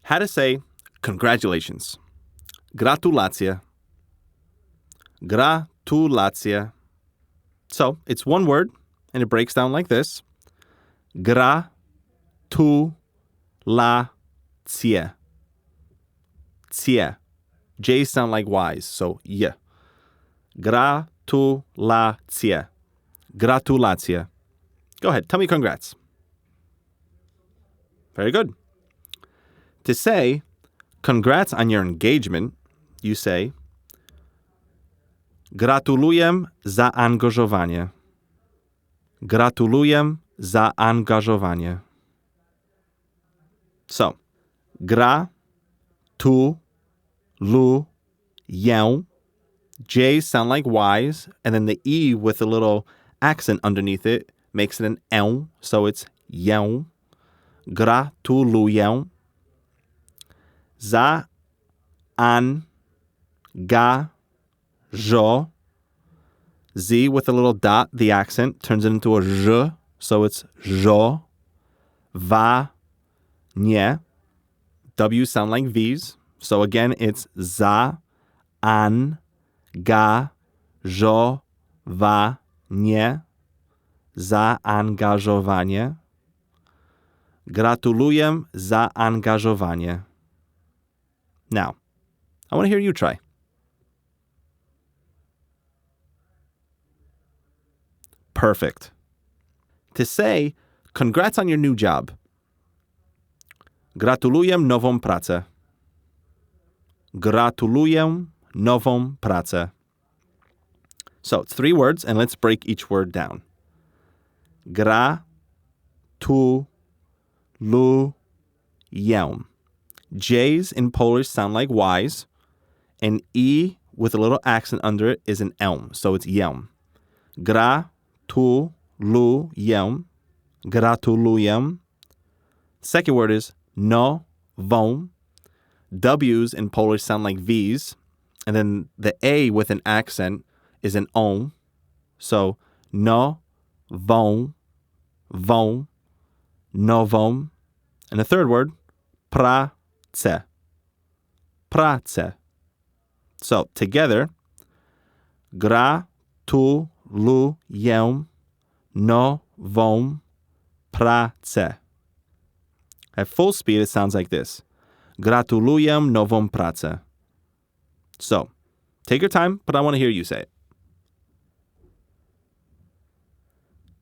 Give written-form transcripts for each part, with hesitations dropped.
How to say congratulations. Gratulacje. Gratulacje. So it's one word, and it breaks down like this. Grah-too-lah-cyea. Cyea. J's sound like Y's, so y. Gratulacje. Gratulacje. Go ahead, tell me congrats. Very good. To say congrats on your engagement, you say Gratuluję zaangazowania. Gratuluję zaangazowania. So, grah-too-lu-yaa. J's sound like Y's, and then the E with a little accent underneath it makes it an L, so it's yell. Gratuluje. Zah-ahhn-gash-o. Z with a little dot, the accent turns it into a zh, so it's sh-o-van-yea. W sound like V's, so again it's zah-ahhn-gash-o-van-yea. Zaangazowanie. Gratuluję zaangazowanie. Now, I want to hear you try. Perfect. To say, congrats on your new job. Gratuluję nową pracę. Gratuluję nową pracę. So it's 3 words, and let's break each word down. Grah-too-lu-yaa. J's in Polish sound like Y's, and E with a little accent under it is an elm, so it's yelm. Grah-too-lu-yaa. Gratuluje. Second word is no-vaw. W's in Polish sound like V's, and then the A with an accent is an O, so no-vaw. Vaw, novaw, and the third word, prace. Praatse. So together, grah-too-lu-yaa, novaw, prace. At full speed, it sounds like this. Gratuluję nową pracę. So, take your time, but I want to hear you say it.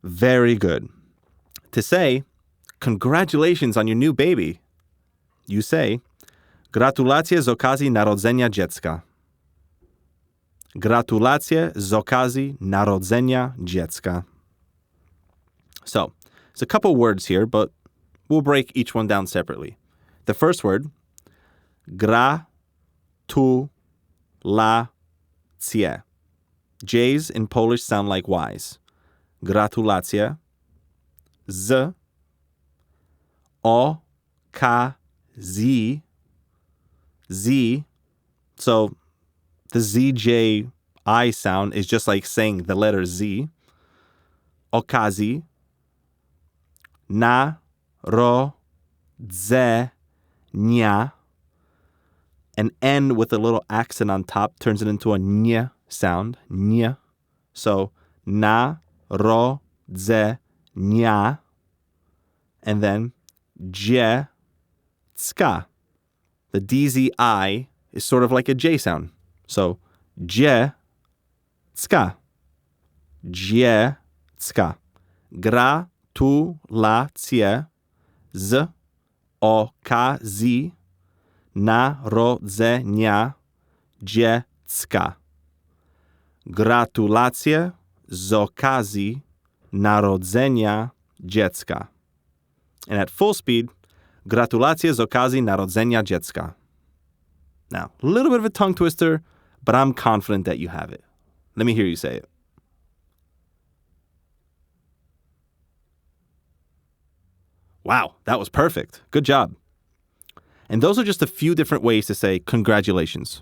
Very good. To say, congratulations on your new baby, you say, Gratulacje z okazji narodzenia dziecka. Gratulacje z okazji narodzenia dziecka. So, there's a couple words here, but we'll break each one down separately. The first word, Grah-too-lah-cyea. J's in Polish sound like Y's. Gratulacje. Z. Okah-zyee. Z. So the ZJI sound is just like saying the letter Z. Okazji. Nar-od-dzeh-nya. An N with a little accent on top turns it into a ny sound. Ny. So nar-od-dzeh-nya. And then Jeh-tska. The DZI is sort of like a J sound. So Jeh-tska. Jeh-tska. Gratulacje z okazji narodzenia dziecka. Gratulacje z okazji narodzenia dziecka. And at full speed, gratulacje z okazji narodzenia dziecka. Now, a little bit of a tongue twister, but I'm confident that you have it. Let me hear you say it. Wow, that was perfect. Good job. And those are just a few different ways to say congratulations.